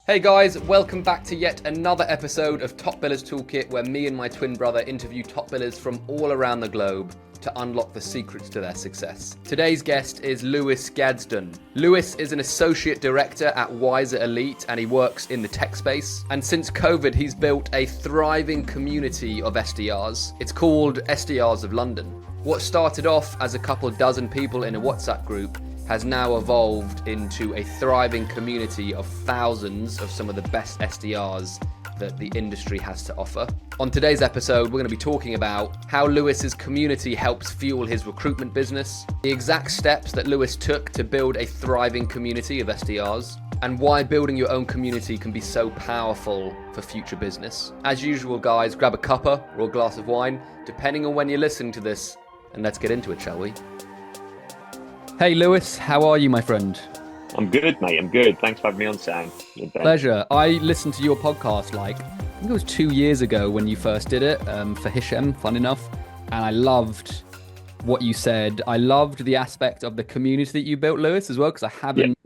Hey guys, welcome back to yet another episode of Top Billers Toolkit, where me and my twin brother interview top billers from all around the globe to unlock the secrets to their success. Today's guest is Lewis Gadsdon. Lewis is an associate director at Wiser Elite and he works in the tech space. And since COVID, he's built a thriving community of SDRs. It's called SDRs of London. What started off as a couple dozen people in a WhatsApp group has now evolved into a thriving community of thousands of some of the best SDRs that the industry has to offer. On today's episode, we're going to be talking about how Lewis's community helps fuel his recruitment business, the exact steps that Lewis took to build a thriving community of SDRs, and why building your own community can be so powerful for future business. As usual, guys, grab a cuppa or a glass of wine, depending on when you're listening to this, and let's get into it, shall we? Hey Lewis, how are you, my friend? I'm good, mate. I'm good. Thanks for having me on, Sam. Pleasure. I listened to your podcast I think it was 2 years ago when you first did it for Hishem, fun enough. And I loved what you said. I loved the aspect of the community that you built, Lewis, as well, because I haven't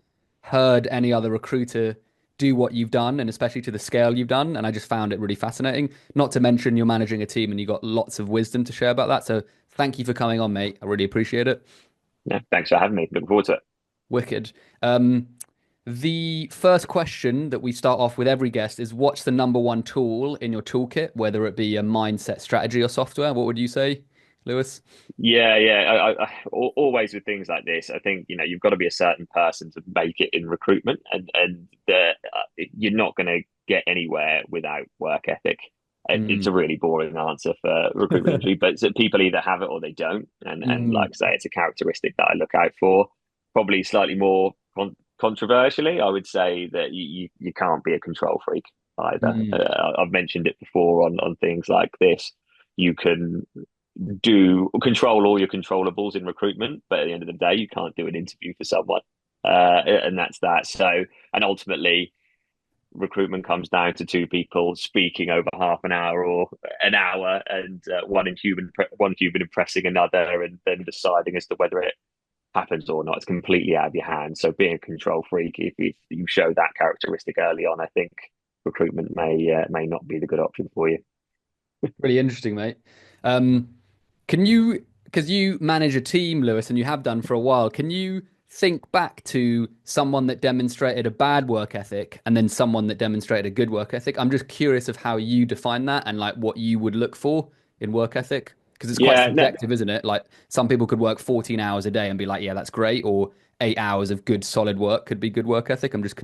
heard any other recruiter do what you've done, and especially to the scale you've done. And I just found it really fascinating. Not to mention you're managing a team and you got lots of wisdom to share about that. So thank you for coming on, mate. I really appreciate it. Yeah, thanks for having me. Looking forward to it. Wicked. The first question that we start off with every guest is, what's the number one tool in your toolkit, whether it be a mindset, strategy, or software? What would you say, Lewis? Yeah. Always with things like this, I think you've got to be a certain person to make it in recruitment, and you're not going to get anywhere without work ethic. It's a really boring answer for recruitment industry, but people either have it or they don't. And like I say, it's a characteristic that I look out for. Probably slightly more controversially, I would say that you can't be a control freak either. I've mentioned it before on things like this. You can control all your controllables in recruitment, but at the end of the day, you can't do an interview for someone. And that's that. So, and ultimately, recruitment comes down to two people speaking over half an hour or an hour, and one human impressing another, and then deciding as to whether it happens or not. It's completely out of your hands. So being a control freak, if you show that characteristic early on, I think recruitment may not be the good option for you. Really interesting, mate. Can you, because you manage a team, Lewis, and you have done for a while, can you think back to someone that demonstrated a bad work ethic and then someone that demonstrated a good work ethic? I'm just curious of how you define that and what you would look for in work ethic, because it's quite subjective, isn't it? Some people could work 14 hours a day and be like, yeah, that's great, or 8 hours of good solid work could be good work ethic. I'm just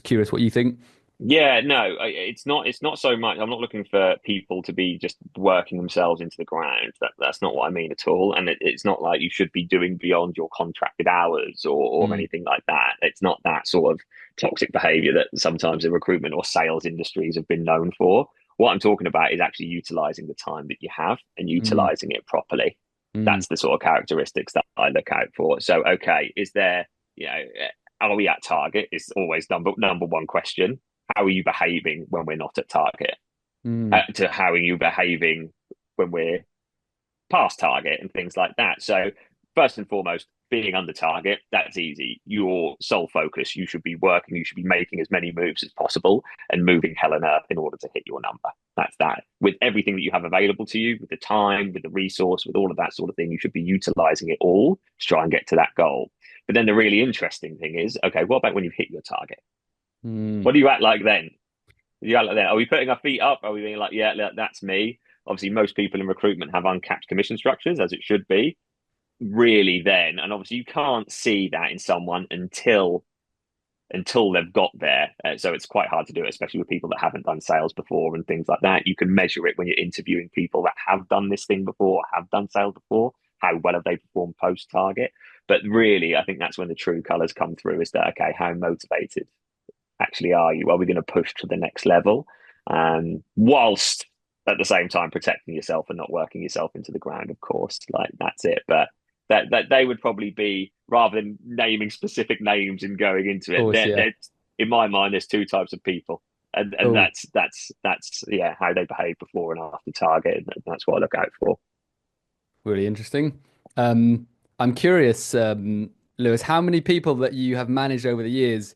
curious what you think. Yeah, no, it's not so much. I'm not looking for people to be just working themselves into the ground. That's not what I mean at all. And it's not like you should be doing beyond your contracted hours or anything like that. It's not that sort of toxic behavior that sometimes the recruitment or sales industries have been known for. What I'm talking about is actually utilizing the time that you have and utilizing it properly. That's the sort of characteristics that I look out for. So, okay, is there, are we at target? Is always number one question. How are you behaving when we're not at target? To how are you behaving when we're past target and things like that. So first and foremost, being under target, that's easy. Your sole focus, you should be working, you should be making as many moves as possible and moving hell and earth in order to hit your number. That's that. With everything that you have available to you, with the time, with the resource, with all of that sort of thing, you should be utilizing it all to try and get to that goal. But then the really interesting thing is, okay, what about when you've hit your target? What do you act like then? Are we putting our feet up? Are we being like, yeah, that's me? Obviously, most people in recruitment have uncapped commission structures, as it should be. Really, then, and obviously, you can't see that in someone until they've got there. So it's quite hard to do it, especially with people that haven't done sales before and things like that. You can measure it when you're interviewing people that have done this thing before, have done sales before. How well have they performed post target? But really, I think that's when the true colors come through. Is that, okay, how motivated actually are you? Are we going to push to the next level? Whilst at the same time protecting yourself and not working yourself into the ground, of course. That's it. But that they would probably be, rather than naming specific names and going into it, course, in my mind, there's two types of people. And that's how they behave before and after target. And that's what I look out for. Really interesting. I'm curious, Lewis, how many people that you have managed over the years,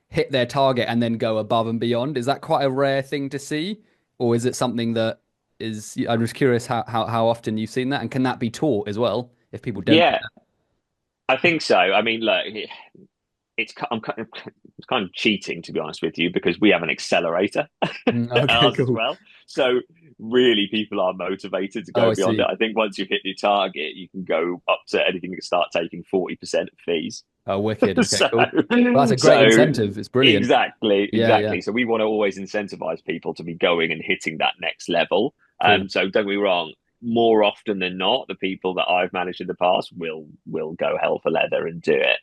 hit their target and then go above and beyond. Is that quite a rare thing to see, or is it something that is? I'm just curious how often you've seen that, and can that be taught as well if people don't do Yeah, I think so. I mean, look, it's kind of cheating, to be honest with you, because we have an accelerator that? Okay, ours as cool. well. So really, people are motivated to Oh, go I beyond it. see. I think once you've hit your target, you can go up to anything. You can start taking 40% of fees. Oh, wicked. Okay, so, cool. Well, that's a great so incentive. It's brilliant. Yeah, yeah, exactly. So we want to always incentivize people to be going and hitting that next level. cool. So don't get me wrong. More often than not, the people that I've managed in the past will go hell for leather and do it.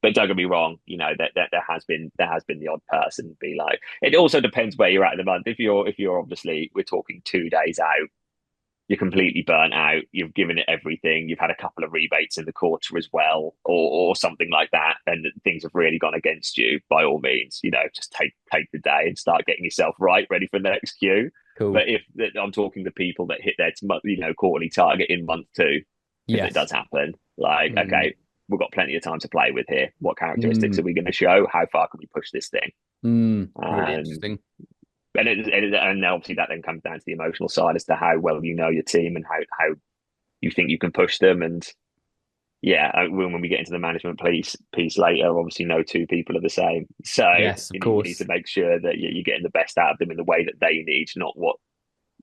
But don't get me wrong. That there has been the odd person be like. It also depends where you're at in the month. If you're obviously we're talking 2 days out, you're completely burnt out, you've given it everything, you've had a couple of rebates in the quarter as well, or something like that, and things have really gone against you, by all means, just take the day and start getting yourself right, ready for the next queue. Cool. But if I'm talking to people that hit their quarterly target in month two, if it Yes. does happen, like, Mm, okay, we've got plenty of time to play with here. What characteristics mm, are we going to show? How far can we push this thing? really Um, interesting. and obviously that then comes down to the emotional side as to how well you know your team and how you think you can push them. And yeah, when we get into the management piece later, obviously no two people are the same. So Yes, of you need to course. make sure that you're getting the best out of them in the way that they need, not what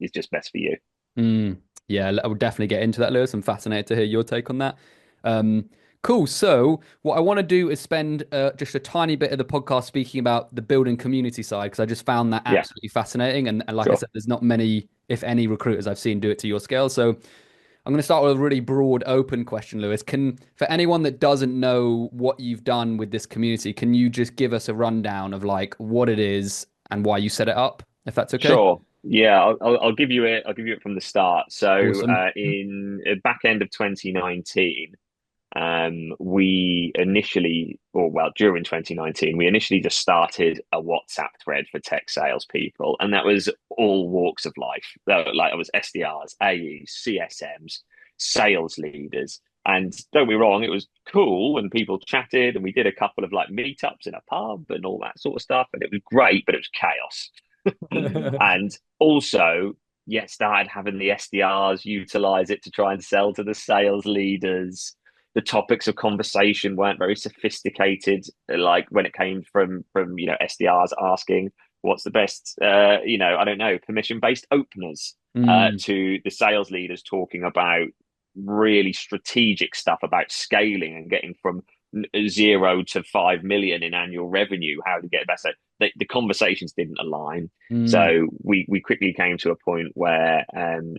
is just best for you. Mm, yeah, I would definitely get into that, Lewis. I'm fascinated to hear your take on that. Um, cool. So, what I want to do is spend just a tiny bit of the podcast speaking about the building community side because I just found that Yeah, absolutely fascinating. And like I sure. said, there's not many, if any, recruiters I've seen do it to your scale. So, I'm going to start with a really broad, open question, Lewis. For anyone that doesn't know what you've done with this community, can you just give us a rundown of like what it is and why you set it up, if that's okay? Sure. Yeah, I'll give you it. I'll give you it from the start. So, Awesome. in back end of 2019, we initially, or well, during 2019, we initially just started a WhatsApp thread for tech salespeople, and that was all walks of life. Like it was SDRs, AEs, CSMs, sales leaders. And don't be wrong, it was cool, and people chatted, and we did a couple of like meetups in a pub and all that sort of stuff, and it was great, but it was chaos. And also, yet started having the SDRs utilize it to try and sell to the sales leaders. The topics of conversation weren't very sophisticated, like when it came from SDRs asking what's the best I don't know, permission based openers, Mm, to the sales leaders talking about really strategic stuff about scaling and getting from 0 to 5 million in annual revenue, how to get better. The conversations didn't align. mm, So we quickly came to a point where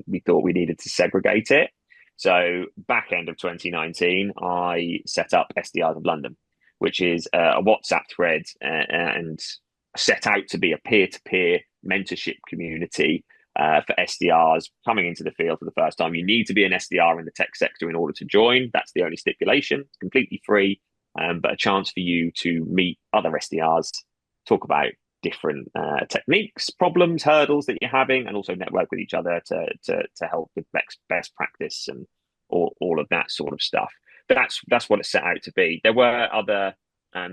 we thought we needed to segregate it. So back end of 2019, I set up SDRs of London, which is a WhatsApp thread, and set out to be a peer-to-peer mentorship community for SDRs coming into the field for the first time. You need to be an SDR in the tech sector in order to join. That's the only stipulation. It's completely free, but a chance for you to meet other SDRs, talk about different techniques, problems, hurdles that you're having, and also network with each other to help with best practice and all of that sort of stuff. But that's what it set out to be. There were other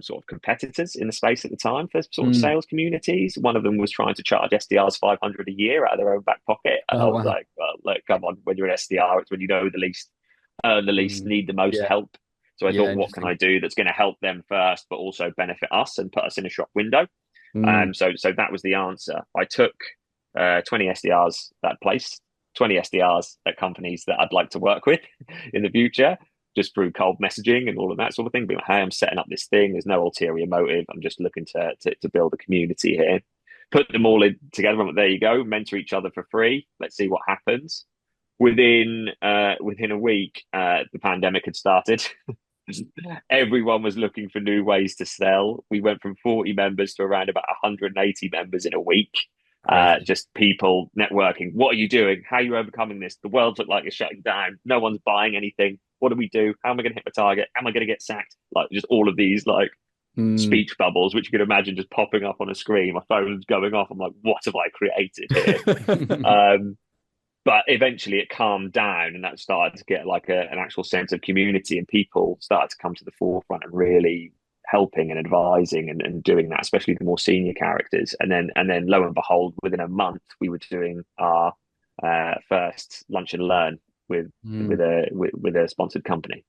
sort of competitors in the space at the time for sort of mm. sales communities. One of them was trying to charge SDRs 500 a year out of their own back pocket, and I Oh was wow. like, well, look, come on, when you're an SDR, it's when you know the least, earn the least, Mm. need the most Yeah, help. So I yeah, thought, what can interesting. I do that's going to help them first, but also benefit us and put us in a shop window? Mm, So that was the answer. I took 20 SDRs that place, 20 SDRs at companies that I'd like to work with in the future, just through cold messaging and all of that sort of thing. Being like, hey, I'm setting up this thing. There's no ulterior motive. I'm just looking to build a community here. Put them all in together. There you go. Mentor each other for free. Let's see what happens. Within a week, the pandemic had started. Everyone was looking for new ways to sell. We went from 40 members to around about 180 members in a week. crazy. Just people networking. What are you doing? How are you overcoming this? The world look like it's shutting down. No one's buying anything. What do we do? How am I going to hit my target? Am I going to get sacked? Like just all of these like Mm. speech bubbles, which you could imagine just popping up on a screen. My phone's going off. I'm like, what have I created here? Um, but eventually it calmed down, and that started to get like an actual sense of community, and people started to come to the forefront and really helping and advising and doing that, especially the more senior characters. And then lo and behold, within a month, we were doing our first lunch and learn with Mm. with a sponsored company.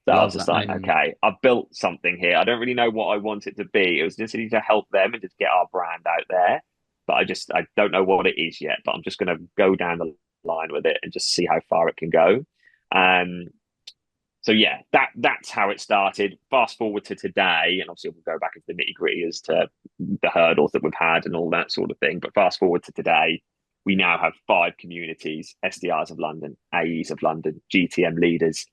So I was Love just that, like, mate. okay, I've built something here. I don't really know what I want it to be. It was just to help them and just get our brand out there. But I don't know what it is yet. But I'm just going to go down the line with it and just see how far it can go. Um, so yeah, that's how it started. Fast forward to today, and obviously we'll go back into the nitty gritty as to the hurdles that we've had and all that sort of thing. But fast forward to today, we now have 5 communities: SDRs of London, AEs of London, GTM leaders,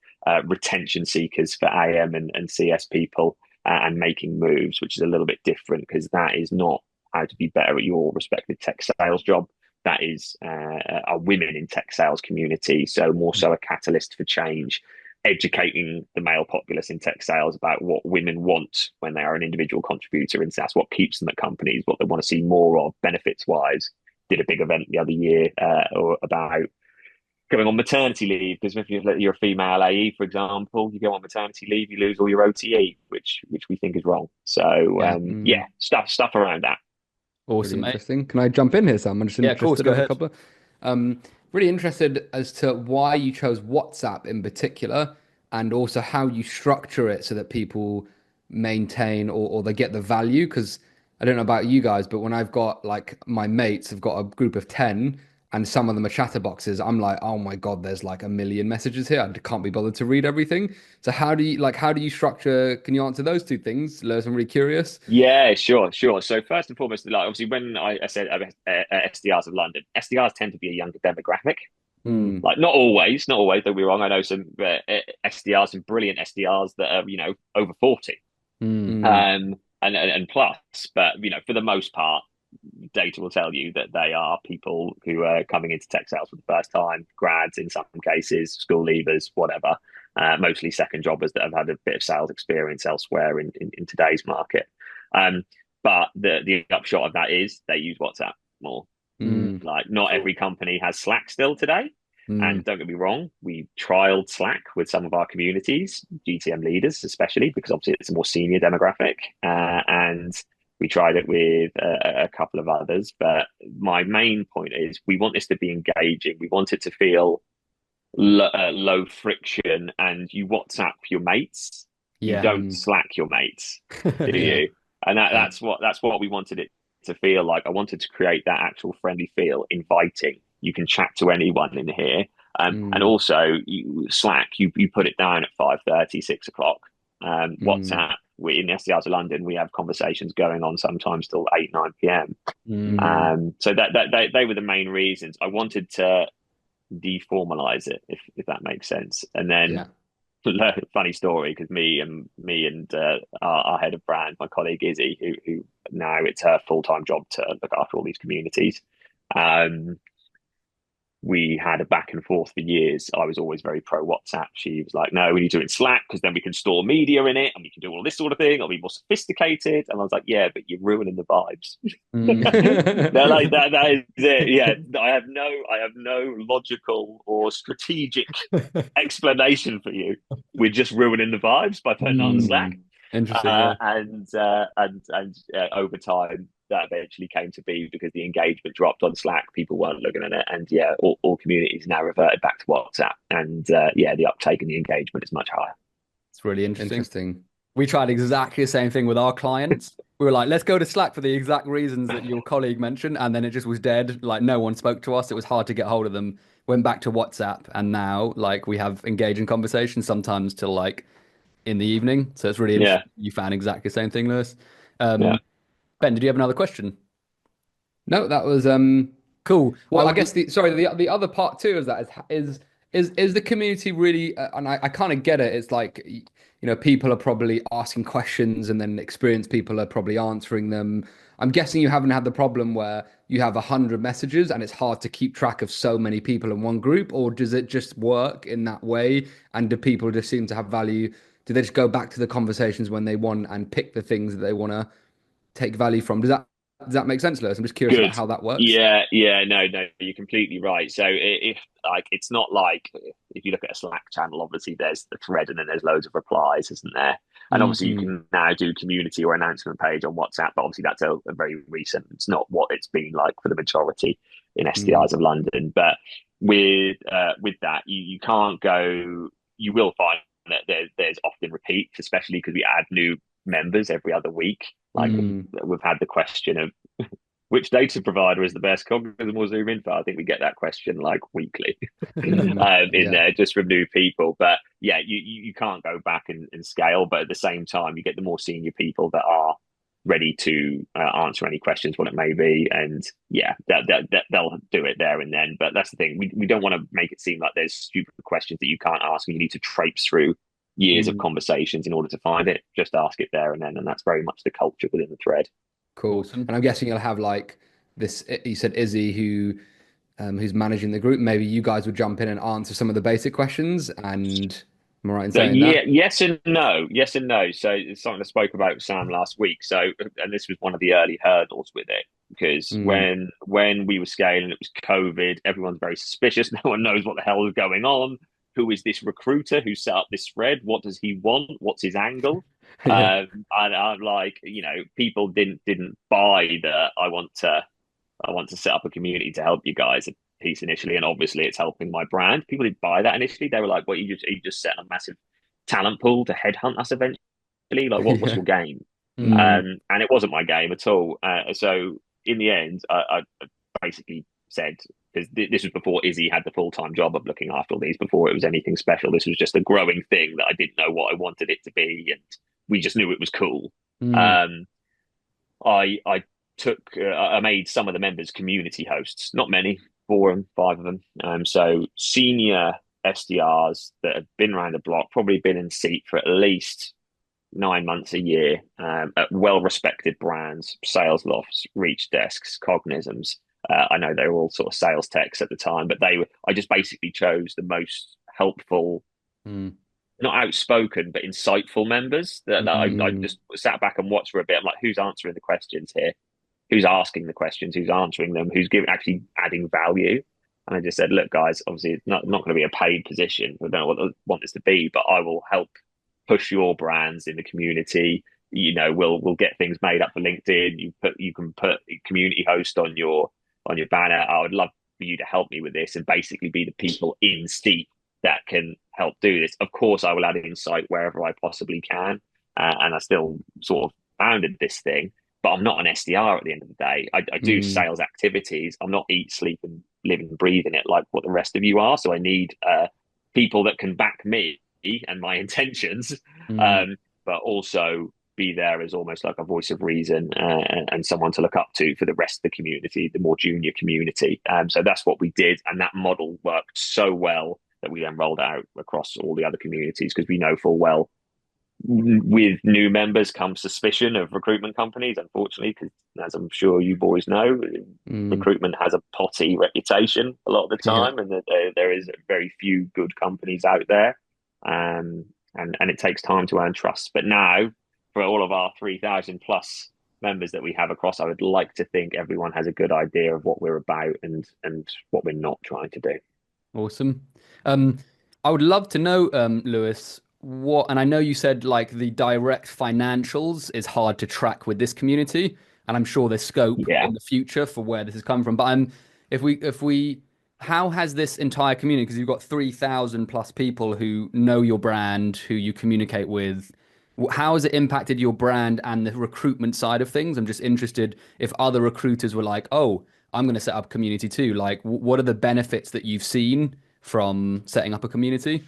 retention seekers for AM and CS people, and making moves, which is a little bit different because that is not how to be better at your respective tech sales job. That is a women in tech sales community, so more so a catalyst for change, educating the male populace in tech sales about what women want when they are an individual contributor, and that's what keeps them at companies, what they want to see more of benefits wise. Did a big event the other year about going on maternity leave, because if you're a female AE, for example, you go on maternity leave, you lose all your OTE, which we think is wrong. So Yeah. yeah, stuff around that. Really Awesome, mate. interesting. Can I jump in here, Sam? I'm just Yeah, of course. interested Go of a ahead. couple. Really interested as to why you chose WhatsApp in particular, and also how you structure it so that people maintain or they get the value. Because I don't know about you guys, but when I've got like my mates have got a group of 10 and some of them are chatterboxes, I'm like, oh my God, there's like a million messages here. I can't be bothered to read everything. So how do you structure? Can you answer those two things, Lewis? I'm really curious. Yeah, sure. So first and foremost, like obviously when I said SDRs of London, SDRs tend to be a younger demographic. Mm, Like not always. Don't be wrong. I know some SDRs, some brilliant SDRs that are over 40, Mm. mm, and plus. But for the most part, data will tell you that they are people who are coming into tech sales for the first time, grads in some cases, school leavers, whatever. Mostly second jobbers that have had a bit of sales experience elsewhere in today's market. Um, but the upshot of that is they use WhatsApp more. Mm. mm, Like not every company has Slack still today. And mm. don't get me wrong, we trialed Slack with some of our communities, GTM leaders especially, because obviously it's a more senior demographic. And we tried it with a couple of others. But my main point is we want this to be engaging. We want it to feel low friction, and you WhatsApp your mates. You Yeah. don't Mm. Slack your mates, do Yeah. you? And Yeah. that's what we wanted it to feel like. I wanted to create that actual friendly feel, inviting. You can chat to anyone in here, and Mm. also Slack. You put it down at 5:30, 6 o'clock. Mm. WhatsApp. We in the SDRs of London, we have conversations going on sometimes till 8, 9 p.m. Mm. Mm. So that they were the main reasons. I wanted to deformalize it, if that makes sense. And then Yeah. funny story, because me and our head of brand, my colleague Izzy, who now it's her full-time job to look after all these communities. Um, we had a back and forth for years. I was always very pro WhatsApp. She was like, no, we need to do it in Slack because then we can store media in it and we can do all this sort of thing. It'll be more sophisticated. And I was like, yeah, but you're ruining the vibes. They're like, that is it. Yeah. I have no logical or strategic explanation for you. We're just ruining the vibes by putting it on Slack. Mm. Interesting. Yeah. And over time, that eventually came to be because the engagement dropped on Slack. People weren't looking at it, and yeah, all communities now reverted back to WhatsApp, and yeah, the uptake and the engagement is much higher. It's really interesting. Interesting. We tried exactly the same thing with our clients. We were like, let's go to Slack for the exact reasons that your colleague mentioned. And then it just was dead. Like, no one spoke to us. It was hard to get hold of them. Went back to WhatsApp. And now, like, we have engaging conversations sometimes till like in the evening. So it's really Yeah, interesting. You found exactly the same thing, Lewis. yeah. Ben, did you have another question? No, that was Cool. well, I guess the other part too is that is the community really and I kind of get it. It's like people are probably asking questions and then experienced people are probably answering them. I'm guessing you haven't had the problem where you have 100 messages and it's hard to keep track of so many people in one group, or does it just work in that way? And do people just seem to have value? Do they just go back to the conversations when they want and pick the things that they want to take value from? Does that make sense, Lewis? I'm just curious about Good. how that works. Yeah. No, you're completely right. So if like it's not like if you look at a Slack channel, obviously there's the thread and then there's loads of replies, isn't there? And obviously, you Mm-hmm. can now do community or announcement page on WhatsApp, but obviously that's a very recent. It's not what it's been like for the majority in SDRs of London. But with that, you can't go. You will find that there's often repeats, especially because we add new members every other week. Like we've had the question of which data provider is the best Cognism or Zoom Info? I think we get that question like weekly in Yeah. there just from new people. But yeah, you can't go back and scale. But at the same time, you get the more senior people that are ready to answer any questions, what it may be. And yeah, they'll do it there and then. But that's the thing. We don't want to make it seem like there's stupid questions that you can't ask and you need to traipse through years of conversations in order to find it. Just ask it there and then. And that's very much the culture within the thread. Cool. Awesome. And I'm guessing you'll have like this, you said Izzy, who's managing the group. Maybe you guys would jump in and answer some of the basic questions. And am I right in So saying that? yeah, yes and no, yes and no. So it's something I spoke about with Sam last week. So, and this was one of the early hurdles with it because Mm. when we were scaling, it was COVID. Everyone's very suspicious. No one knows what the hell is going on. Who is this recruiter who set up this thread? What does he want? What's his angle? Yeah. And I'm like, people didn't buy that. I want to set up a community to help you guys piece initially, and obviously it's helping my brand. People didn't buy that initially. They were like, "What you just set a massive talent pool to headhunt us eventually? Like, what's Yeah. your game?" Mm. And it wasn't my game at all. So in the end, I basically said because this was before Izzy had the full-time job of looking after all these. Before it was anything special, this was just a growing thing that I didn't know what I wanted it to be, and we just knew it was cool. Mm. Um, I I made some of the members community hosts, not many, 4 and 5 of them. So senior SDRs that have been around the block, probably been in seat for at least 9 months a year, at well-respected brands, sales lofts, reach desks, Cognisms. I know they were all sort of sales techs at the time, but I just basically chose the most helpful, Mm. not outspoken, but insightful members that I Mm. just sat back and watched for a bit. I'm like, who's answering the questions here? Who's asking the questions? Who's answering them? Who's actually adding value? And I just said, look, guys, obviously it's not going to be a paid position. I don't know what I want this to be, but I will help push your brands in the community. We'll get things made up for LinkedIn. You can put a community host on your banner. I would love for you to help me with this and basically be the people in seat that can help do this. Of course, I will add insight wherever I possibly can, and I still sort of founded this thing. But I'm not an SDR at the end of the day. I do Mm. sales activities. I'm not eat, sleep, and live and breathe in it like what the rest of you are. So I need people that can back me and my intentions, Mm. um, but also be there as almost like a voice of reason and someone to look up to for the rest of the community, the more junior community. So that's what we did, and that model worked so well that we then rolled out across all the other communities because we know full well with new members comes suspicion of recruitment companies, unfortunately, because as I'm sure you boys know, Mm. recruitment has a potty reputation a lot of the Yeah. time, and that there is very few good companies out there. And it takes time to earn trust. But now, for all of our 3,000 plus members that we have across, I would like to think everyone has a good idea of what we're about and what we're not trying to do. Awesome. Um, I would love to know, Lewis, and I know you said like the direct financials is hard to track with this community, and I'm sure there's scope Yeah. in the future for where this has come from. But if we, how has this entire community, because you've got 3,000 plus people who know your brand, who you communicate with, how has it impacted your brand and the recruitment side of things? I'm just interested if other recruiters were like, oh, I'm going to set up a community too. Like, what are the benefits that you've seen from setting up a community?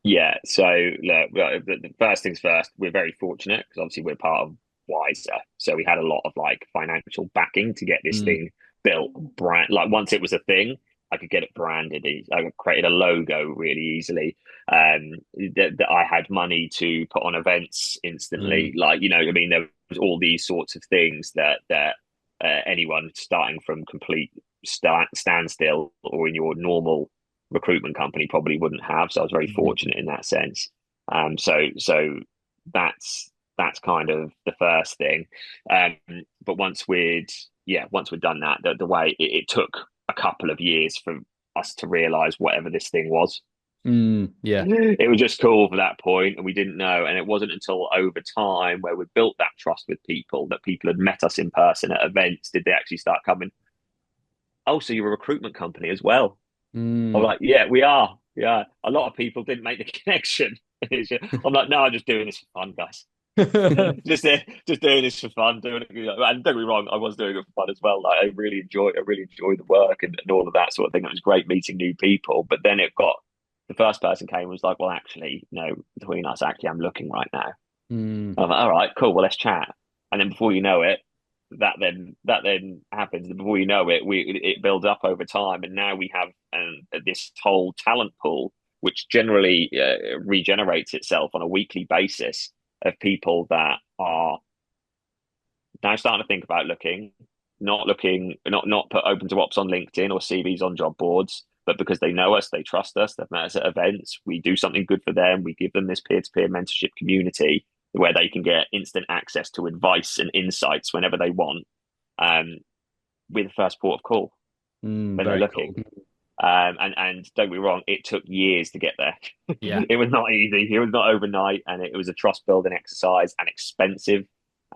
Yeah, so look, the first things first, we're very fortunate because obviously we're part of Wiser. So we had a lot of like financial backing to get this Mm. thing built. Brand like once it was a thing, I could get it branded. I created a logo really easily. That I had money to put on events instantly. Mm. Like I mean, there was all these sorts of things that anyone starting from complete standstill or in your normal recruitment company probably wouldn't have. So I was very Mm. fortunate in that sense. So that's kind of the first thing. Um, but once we'd done that, the way it took a couple of years for us to realize whatever this thing was. Yeah. It was just cool for that point, and we didn't know. And it wasn't until over time where we built that trust with people, that people had met us in person at events, did they actually start coming, oh, so you're a recruitment company as well? I'm Mm. like, yeah, we are. Yeah. A lot of people didn't make the connection. I'm like, no, I'm just doing this for fun, guys. just doing this for fun, doing it. And don't get me wrong, I was doing it for fun as well. Like I really enjoy the work and all of that sort of thing. It was great meeting new people. But then the first person came and was like, well, actually, no, between us, actually, I'm looking right now. Mm. I'm like, all right, cool. Well, let's chat. And then before you know it, that then happens. And before you know it, it builds up over time, and now we have this whole talent pool, which generally regenerates itself on a weekly basis of people that are now starting to think about not put open to ops on LinkedIn or CVs on job boards, but because they know us, they trust us, they've met us at events, we do something good for them, we give them this peer-to-peer mentorship community where they can get instant access to advice and insights whenever they want, um, with the first port of call when they're Very looking. cool. And don't get me wrong, it took years to get there. Yeah. It was not easy. It was not overnight, and it was a trust building exercise and expensive.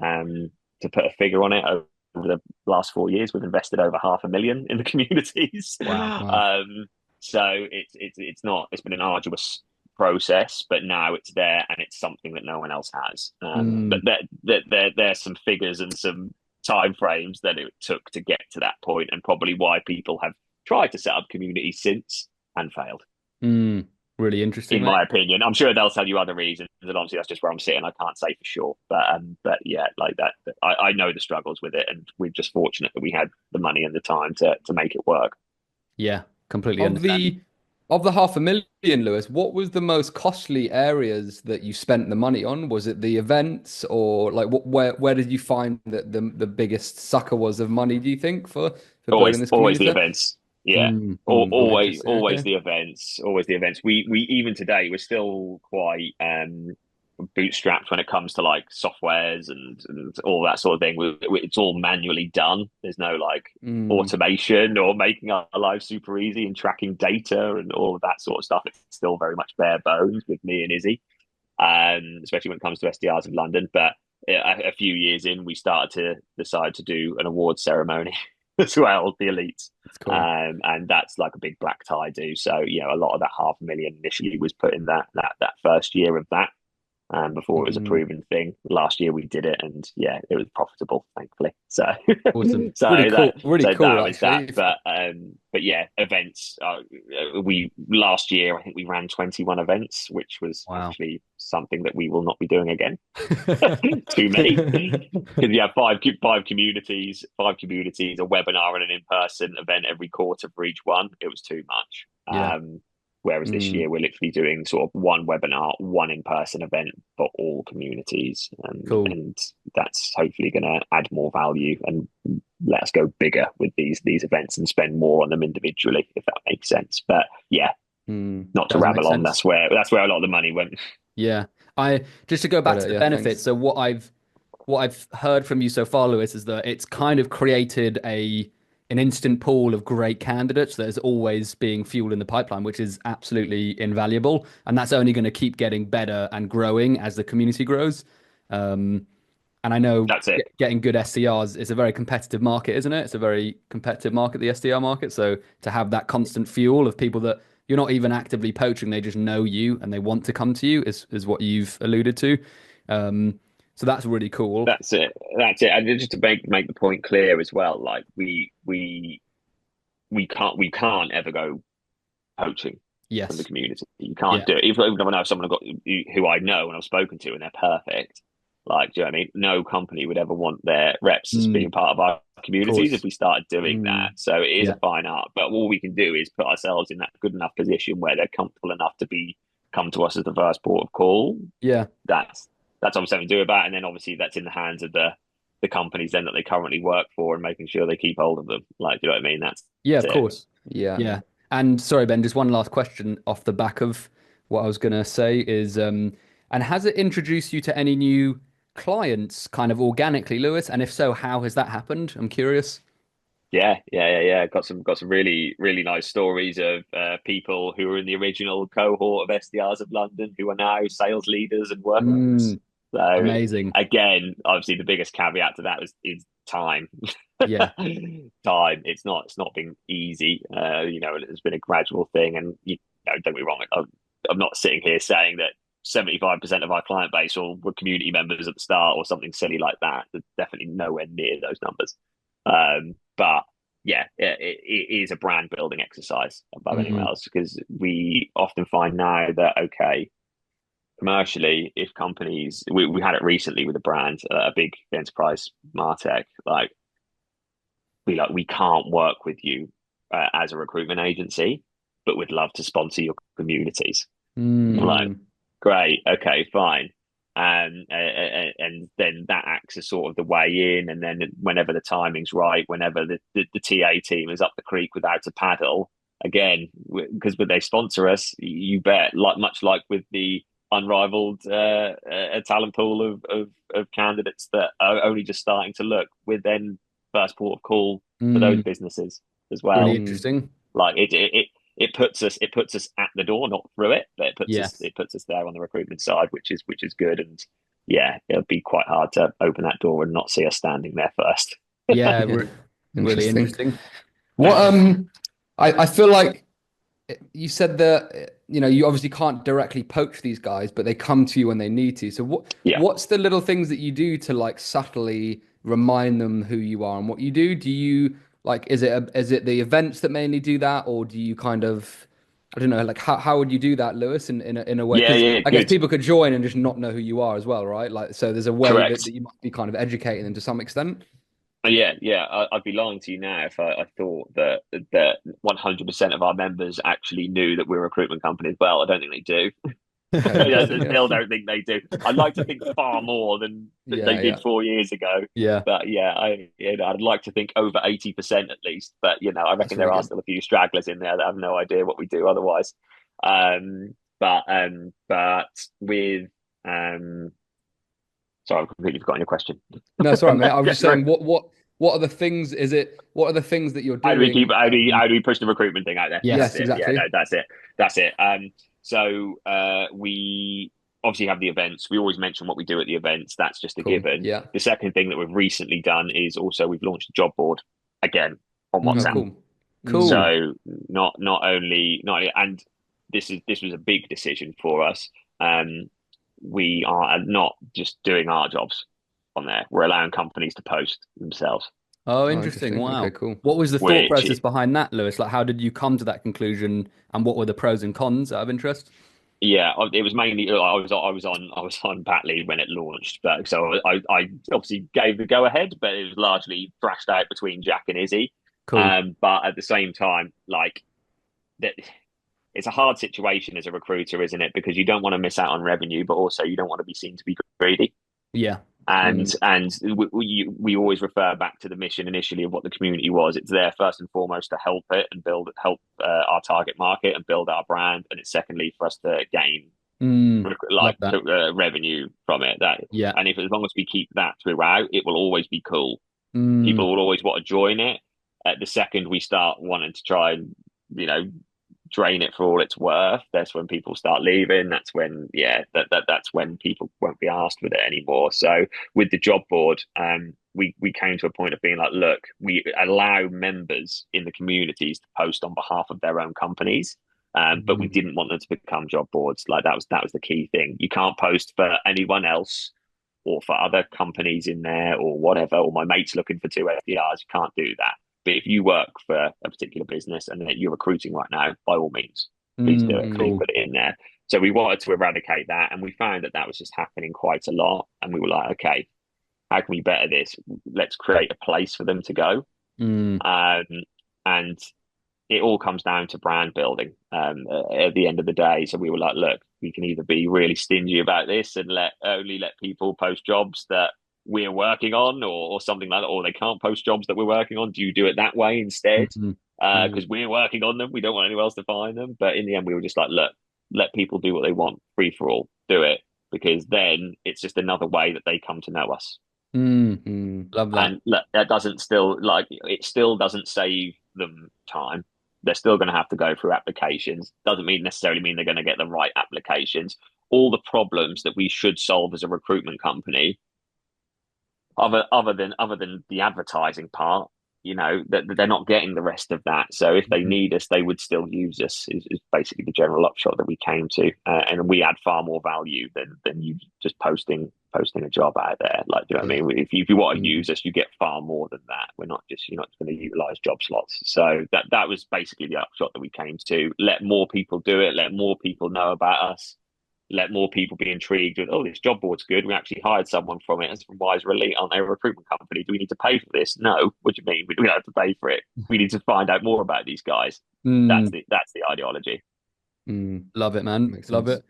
To put a figure on it, over the last 4 years, we've invested over 500,000 in the communities. Wow. Wow. So it's been an arduous process, but now it's there and it's something that no one else has. But Mm. there's some figures and some time frames that it took to get to that point, and probably why people have tried to set up communities since and failed, Mm. Really interesting, in mate. my opinion. I'm sure they'll tell you other reasons, and obviously that's just where I'm sitting. I can't say for sure, but yeah, like that. I know the struggles with it, and we're just fortunate that we had the money and the time to make it work. Yeah, completely Of understand. The 500,000, Lewis, what was the most costly areas that you spent the money on? Was it the events, or like where did you find that the biggest sucker was of money, do you think, for building this Always the community? events. Yeah. Interesting. Always Okay. the events. Always the events. We even today we're still quite bootstrapped when it comes to like softwares and all that sort of thing. It's all manually done. There's no like Mm. automation or making our lives super easy and tracking data and all of that sort of stuff. It's still very much bare bones with me and Izzy, especially when it comes to SDRs of London. But a few years in, we started to decide to do an awards ceremony as well, the elites. That's cool. And that's like a big black tie do. So, a lot of that 500,000 initially was put in that first year of that, before it was a Mm. proven thing. Last year we did it, and yeah, it was profitable, thankfully. So, Awesome. so Really cool. that Really so cool, that was that. actually. But yeah, events. We last year I think we ran 21 events, which was Wow. actually something that we will not be doing again. Too many, because you have five communities, a webinar and an in-person event every quarter for each one. It was too much. Yeah. Whereas this Mm. year we're literally doing sort of one webinar, one in-person event for all communities, Cool. and that's hopefully going to add more value and let us go bigger with these events and spend more on them individually, if that makes sense. But yeah, not to Does make rabble on. sense. That's where a lot of the money went. Yeah. I just to go back to the Yeah, benefits. thanks. So what I've heard from you so far, Lewis, is that it's kind of created an instant pool of great candidates that is always being fueled in the pipeline, which is absolutely invaluable. And that's only going to keep getting better and growing as the community grows. Um, and I know That's it. getting good SDRs is a very competitive market, isn't it? It's a very competitive market, the SDR market. So to have that constant fuel of people that you're not even actively poaching, they just know you and they want to come to you is what you've alluded to. So that's really cool. That's it. That's it. And just to make the point clear as well, like we can't ever go poaching from the Yes. community. You can't Yeah. do it. Even if I know someone who I know and I've spoken to and they're perfect. Like, do you know what I mean? No company would ever want their reps as being part of our Of communities if course. we started doing that. Mm, So it is a yeah. fine art. But all we can do is put ourselves in that good enough position where they're comfortable enough to come to us as the first port of call. Yeah. That's obviously something to do about. And then obviously that's in the hands of the companies then that they currently work for and making sure they keep hold of them. Like, do you know what I mean? Yeah, That's of it. course. Yeah. Yeah. And sorry, Ben, just one last question off the back of what I was going to say is, and has it introduced you to any new clients kind of organically, Lewis? And if so, how has that happened? I'm curious. Yeah. Got some really nice stories of people who were in the original cohort of SDRs of London who are now sales leaders and work with us. Mm, So amazing. again, obviously the biggest caveat to that is time. Yeah. Time. It's not been easy. It's been a gradual thing, and don't get me wrong. I'm not sitting here saying that 75% of our client base were community members at the start or something silly like that. There's definitely nowhere near those numbers. But yeah, it is a brand building exercise above anyone Mm, else, because we often find now that, okay, commercially, if companies, we had it recently with a brand, a big enterprise Martech, we can't work with you as a recruitment agency, but we'd love to sponsor your communities. I'm like, mm, great, okay, fine. And then that acts as sort of the way in, and then whenever the timing's right, whenever the TA team is up the creek without a paddle, again, because when they sponsor us, you bet, much like with the unrivaled talent pool of candidates that are only just starting to look, we're then first port of call for those mm. businesses as Really well. Mm. interesting. Like it puts us at the door, not through it, but it puts Yeah. us there on the recruitment side, which is good. And yeah, it'll be quite hard to open that door and not see us standing there first. Yeah. Yeah. Really Interesting. interesting. What I feel like you said that you obviously can't directly poach these guys, but they come to you when they need to. So Yeah, what's the little things that you do to like subtly remind them who you are and what you do? Do you like is it the events that mainly do that, or do you kind of I don't know, like how would you do that, Lewis, in a way? Because yeah, I guess good, people could join and just not know who you are as well, right? Like so there's a way that correct. you must be kind of educating them to some extent. Yeah. I'd be lying to you now if I thought that 100% of our members actually knew that we're a recruitment company as well. I don't think they do. I Interesting. Yeah. still don't think they do. I'd like to think far more than they Yeah, did yeah. 4 years ago. Yeah. But yeah, I'd like to think over 80% at least. But I That's reckon really there are good. still a few stragglers in there that have no idea what we do otherwise. But with sorry, I've completely forgotten your question. No, it's all right, mate. I was just Right. saying, what are the things? What are the things that you're How do we keep? doing? How do we push the recruitment thing out there? That's Yes, it. Yeah, no, exactly. that's it. That's it. So we obviously have the events. We always mention what we do at the events. That's just a Cool. given. Yeah. The second thing that we've recently done is also we've launched a job board again on Oh, WhatsApp. Mm, cool. Mm. cool. So not only, and this was a big decision for us. We are not just doing our jobs on there. We're allowing companies to post themselves, Oh, Oh, interesting. interesting. Okay, Wow. cool. What was the thought which process behind that, Lewis? Like, how did you come to that conclusion, and what were the pros and cons out of interest? yeah, it was mainly I was on Pat leave when it launched, but so I obviously gave the go ahead, but it was largely thrashed out between Jack and Izzy. Cool. But at the same time, like that, it's a hard situation as a recruiter, isn't it? Because you don't want to miss out on revenue, but also you don't want to be seen to be greedy. Yeah. And Mm. we always refer back to the mission initially of what the community was. It's there first and foremost to help it and help our target market and build our brand, and it's secondly for us to gain Love like that. revenue from it. That Yeah. and if as long as we keep that throughout, it will always be cool. Mm, People will always want to join it. At the second we start wanting to try and you know drain it for all it's worth, that's when people start leaving. That's when that's when people won't be asked with it anymore. So with the job board, we came to a point of being like, look, we allow members in the communities to post on behalf of their own companies. But we mm, didn't want them to become job boards. Like that was the key thing. You can't post for anyone else or for other companies in there or whatever, or my mate's looking for two SDRs. You can't do that. But if you work for a particular business and that you're recruiting right now, by all means, please do it. Mm. Please cool. put it in there. So we wanted to eradicate that, and we found that was just happening quite a lot. And we were like, okay, how can we better this? Let's create a place for them to go. Mm, Um, and it all comes down to brand building at the end of the day. So we were like, look, we can either be really stingy about this and only let people post jobs that we're working on or something like that, or they can't post jobs that we're working on. Do you do it that way instead? mm, Mm. Because we're working on them. We don't want anyone else to find them. But in the end, we were just like, look, let people do what they want, free for all, do it. Because then it's just another way that they come to know us. Love that. And that doesn't still like it still doesn't save them time. They're still going to have to go through applications. Doesn't mean necessarily mean they're going to get the right applications. All the problems that we should solve as a recruitment company, other than the advertising part, that they're not getting the rest of that. So if they Mhm. need us, they would still use us. Is basically the general upshot that we came to, and we add far more value than you just posting a job out there. Like, do you know what Yeah. I mean? If you want to Mm. use us, you get far more than that. You're not going to utilize job slots. So that was basically the upshot that we came to. Let more people do it. Let more people know about us. Let more people be intrigued with, oh, this job board's good. We actually hired someone from it. It's from Wise Elite. Aren't they a recruitment company? Do we need to pay for this? No. What do you mean? We don't have to pay for it. We need to find out more about these guys. That's Mm. the ideology. Love it, man. Makes Love sense. it.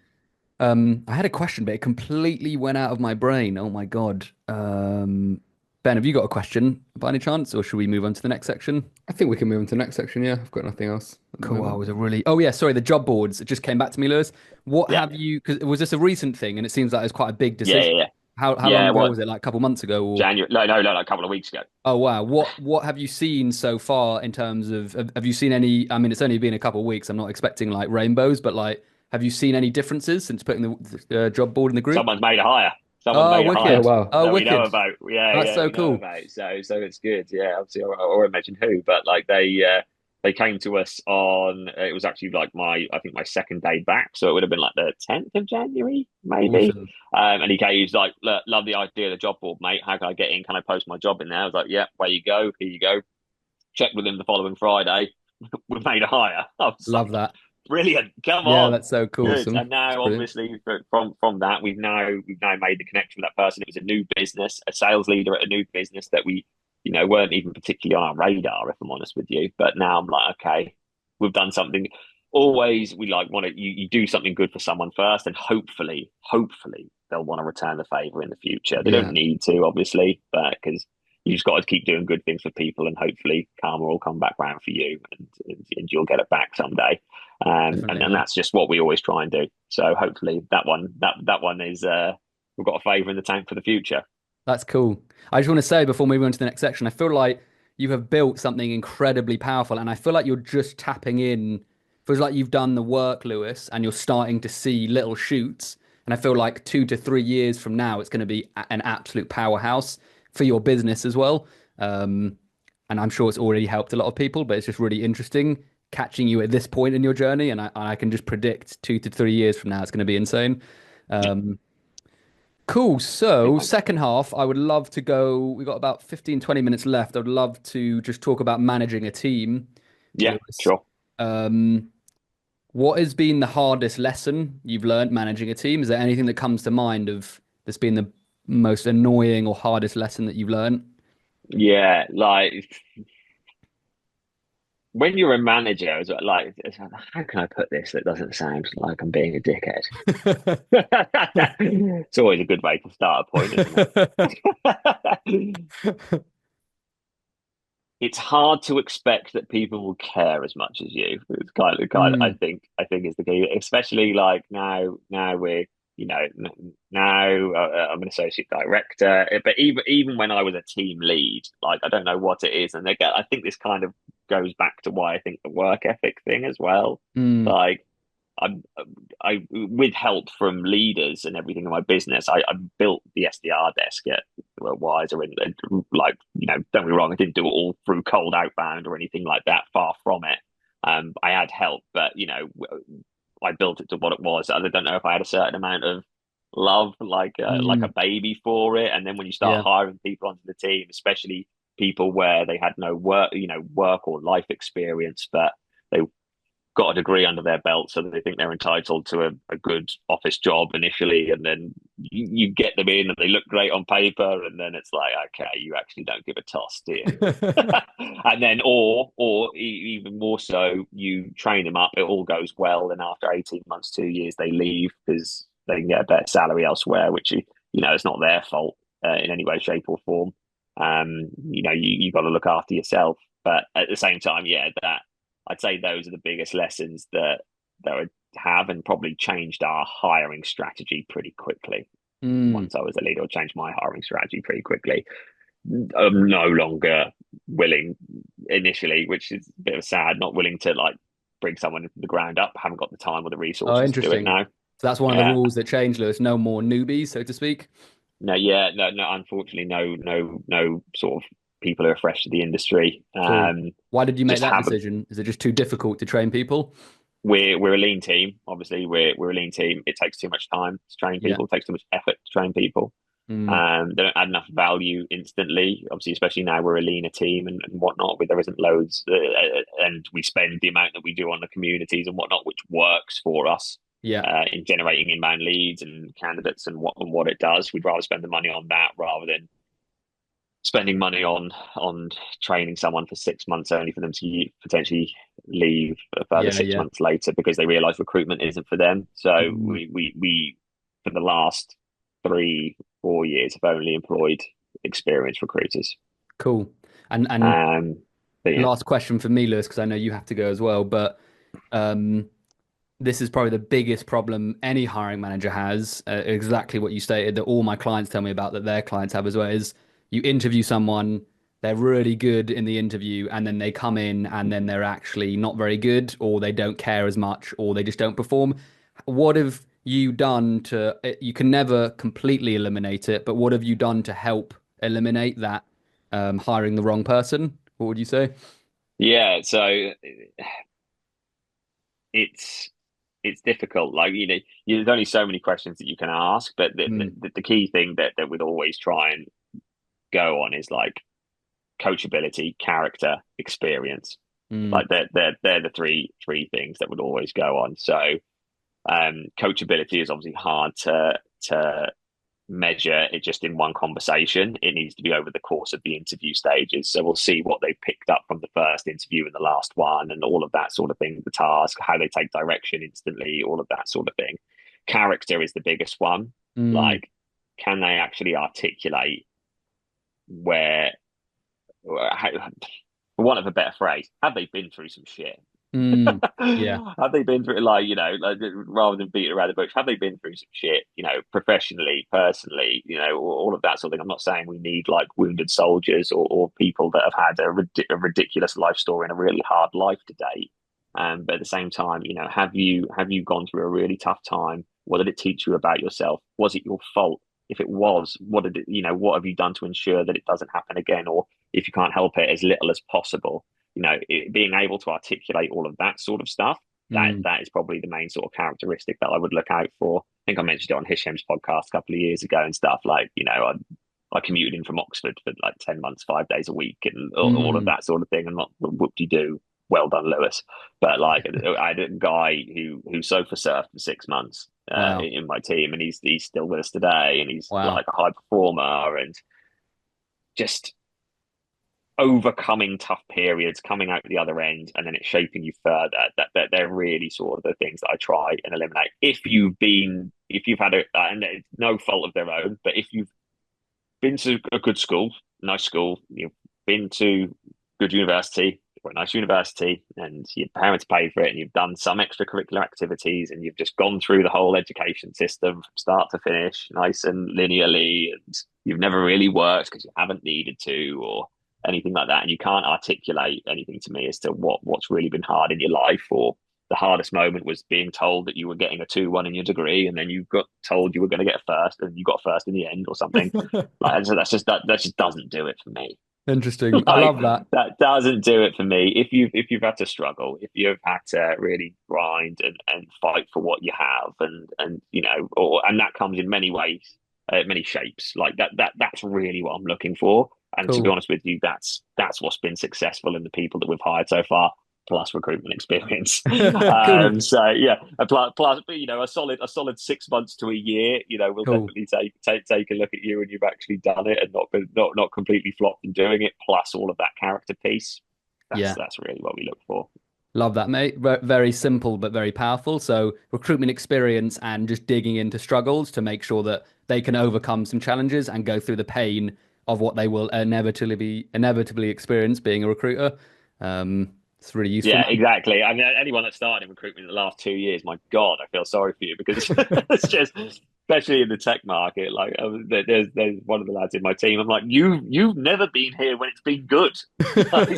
I had a question, but it completely went out of my brain. Oh my God. Ben, have you got a question by any chance, or should we move on to the next section? I think we can move on to the next section. Yeah, I've got nothing else at the Cool. I moment. was a really. Oh yeah, sorry. The job boards. It just came back to me, Lewis. What Yeah. have you? Because was this a recent thing? And it seems like it's quite a big Yeah. decision. Yeah. Yeah. How long Yeah. ago What? was it? Like a couple months ago, or? January? No, a couple of weeks ago. Oh wow. What have you seen so far in terms of? Have you seen any? I mean, it's only been a couple of weeks. I'm not expecting like rainbows, but like, have you seen any differences since putting the job board in the group? Someone's made a hire. Someone's Oh, made a Oh hire wicked. wow. Oh, that we know wicked. about. Yeah, That's yeah, so we know cool. about. So it's good. Yeah, obviously, I won't mention who, but like they came to us on. It was actually like I think my second day back, so it would have been like the 10th of January, maybe. Awesome. And he was like, "Look, love the idea of the job board, mate. How can I get in? Can I post my job in there?" I was like, "Yeah, where you go? Here you go." Checked with him the following Friday. We made a hire. I was Love like, that. brilliant. Come Yeah, on. that's so cool. Good. Awesome. And That's now brilliant. obviously from that we've now made the connection with that person. It was a new business, a sales leader at a new business that we, weren't even particularly on our radar, if I'm honest with you. But now I'm like, okay, we've done something. Always we like want to you do something good for someone first, and hopefully they'll want to return the favor in the future. They don't Yeah, need to, obviously, but because you just got to keep doing good things for people, and hopefully karma will come back round for you, and you'll get it back someday. And Definitely, and man. that's just what we always try and do. So hopefully that one is we've got a favour in the tank for the future. That's cool. I just want to say before moving on to the next section, I feel like you have built something incredibly powerful, and I feel like you're just tapping in. Feels like you've done the work, Lewis, and you're starting to see little shoots. And I feel like 2 to 3 years from now, it's going to be an absolute powerhouse for your business as well. Um, and I'm sure it's already helped a lot of people, but it's just really interesting catching you at this point in your journey. And I can just predict 2 to 3 years from now, it's going to be insane. Um, Cool. So, second half, I would love to go. We've got about 15, 20 minutes left. I'd love to just talk about managing a team, Yeah, Lewis. sure. Um, what has been the hardest lesson you've learned managing a team? Is there anything that comes to mind of that's been the most annoying or hardest lesson that you've learned? Yeah, like when you're a manager, how can I put this that doesn't sound like I'm being a dickhead? It's always a good way to start a point, isn't it? It's hard to expect that people will care as much as you. It's kind of Mm, I think is the key, especially like now we're now I'm an associate director, but even when I was a team lead, like I don't know what it is, and I think this kind of goes back to why I think the work ethic thing as well. mm, Like I, I with help from leaders and everything in my business, I built the SDR desk at Wiser, and like don't be wrong, I didn't do it all through cold outbound or anything like that. Far from it. I had help, but I built it to what it was. I don't know if I had a certain amount of love, like a mm. baby for it. And then when you start Yeah. hiring people onto the team, especially people where they had no work or life experience, but they got a degree under their belt, so they think they're entitled to a good office job initially, and then you get them in and they look great on paper, and then it's like, okay, you actually don't give a toss, do you? And then, even more so, you train them up, it all goes well, and after 18 months, 2 years, they leave because they can get a better salary elsewhere, which it's not their fault in any way, shape, or form. You got to look after yourself, but at the same time, yeah, that I'd say those are the biggest lessons that would have, and probably changed our hiring strategy pretty quickly. Mm. once I was a leader, I changed my hiring strategy pretty quickly. I'm no longer willing initially, which is a bit of sad, not willing to like bring someone from the ground up. Haven't got the time or the Oh, resources to do it interesting. now. So that's one of the Yeah. rules that changed, Lewis. No more newbies, so to speak. No, yeah, no. Unfortunately, no sort of people who are fresh to the industry. Cool. Why did you make Just that have decision? Is it just too difficult to train people? we're a lean team. Obviously, we're a lean team. It takes too much time to train Yeah. people. It takes too much effort to train people. Mm. They don't add enough value instantly. Obviously, especially now we're a leaner team and whatnot. There isn't loads, and we spend the amount that we do on the communities and whatnot, which works for us Yeah. in generating inbound leads and candidates and what it does. We'd rather spend the money on that rather than spending money on training someone for 6 months only for them to potentially leave a further Yeah. six Yeah. months later because they realize recruitment isn't for them. So Mm. we for the last 3 4 years have only employed experienced recruiters. Cool. And Um, but yeah, last question for me, Lewis, because I know you have to go as well. But um, this is probably the biggest problem any hiring manager has. Exactly what you stated that all my clients tell me about that their clients have as well is you interview someone, they're really good in the interview, and then they come in and then they're actually not very good, or they don't care as much, or they just don't perform. What have you done to, you can never completely eliminate it, but what have you done to help eliminate that hiring the wrong person? What would you say? yeah. So it's it's difficult. Like there's only so many questions that you can ask, but Mm, the key thing that we'd always try and go on is like coachability, character, experience. mm, Like they're the three things that would always go on. So coachability is obviously hard to measure it just in one conversation. It needs to be over the course of the interview stages. So we'll see what they picked up from the first interview and the last one and all of that sort of thing, the task, how they take direction instantly, all of that sort of thing. Character is the biggest one. mm, Like, can they actually articulate where, how, for want of a better phrase, have they been through some shit? mm. Yeah. Have they been through like like rather than beating around the bush? Have they been through some shit? Professionally, personally, all of that sort of thing. I'm not saying we need like wounded soldiers or people that have had a ridiculous life story and a really hard life to date. But at the same time, have you gone through a really tough time? What did it teach you about yourself? Was it your fault? If it was, what did it, what have you done to ensure that it doesn't happen again? Or if you can't help it, as little as possible. Being able to articulate all of that sort of stuff, that Mm, that is probably the main sort of characteristic that I would look out for. I think I mentioned it on Hisham's podcast a couple of years ago and stuff. Like, I commuted in from Oxford for like 10 months, 5 days a week, and all of mm. that sort of thing. And not whoop-de-doo, well done, Lewis. But like, I had a guy who sofa surfed for 6 months Wow. in my team, and he's still with us today, and he's Wow. like a high performer, and just overcoming tough periods, coming out the other end, and then it's shaping you further. That they're really sort of the things that I try and eliminate. If you've had and it's no fault of their own, but if you've been to a good school, nice school, you've been to good university or a nice university, and your parents paid for it, and you've done some extracurricular activities, and you've just gone through the whole education system from start to finish, nice and linearly, and you've never really worked because you haven't needed to, or anything like that, and you can't articulate anything to me as to what's really been hard in your life, or the hardest moment was being told that you were getting a 2-1 in your degree, and then you got told you were going to get a first, and you got a first in the end, or something. Like, so that just doesn't do it for me. Interesting. I Like, love that. that doesn't do it for me. If you've had to struggle, if you've had to really grind and fight for what you have, and and that comes in many ways, many shapes. Like that's really what I'm looking for. And to be Cool. honest with you, that's what's been successful in the people that we've hired so far, plus recruitment experience. Cool. So yeah, plus a solid 6 months to a year. We'll Cool. definitely take a look at you and you've actually done it and not completely flopped in doing it. Plus all of that character piece. That's Yeah. that's really what we look for. Love that, mate. Very simple, but very powerful. So, recruitment experience and just digging into struggles to make sure that they can overcome some challenges and go through the pain of what they will inevitably experience being a recruiter. It's really useful, Yeah, man. exactly. I mean, anyone that started in recruitment in the last 2 years, my God, I feel sorry for you because it's just especially in the tech market. Like there's one of the lads in my team. I'm like, you've never been here when it's been good. Like,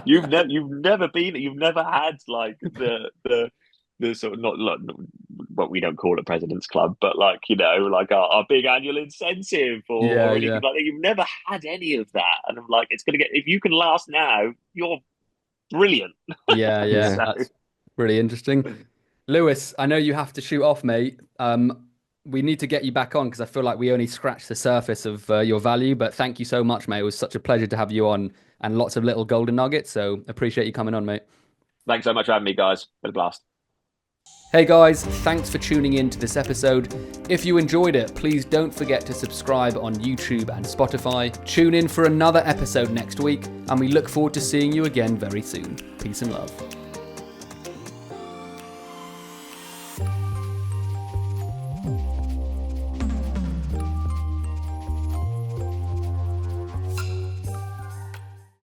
you've never had like the sort of not what we don't call a president's club, but like, you know, like our big annual incentive or anything like that. You've never had any of that, and I'm like, it's gonna get, if you can last now, you're brilliant. Yeah. That's really interesting. Lewis, I know you have to shoot off, mate. We need to get you back on because I feel like we only scratched the surface of your value. But thank you so much, mate. It was such a pleasure to have you on, and lots of little golden nuggets. So appreciate you coming on, mate. Thanks so much for having me, guys. Been a blast. Hey guys, thanks for tuning in to this episode. If you enjoyed it, please don't forget to subscribe on YouTube and Spotify. Tune in for another episode next week, and we look forward to seeing you again very soon. Peace and love.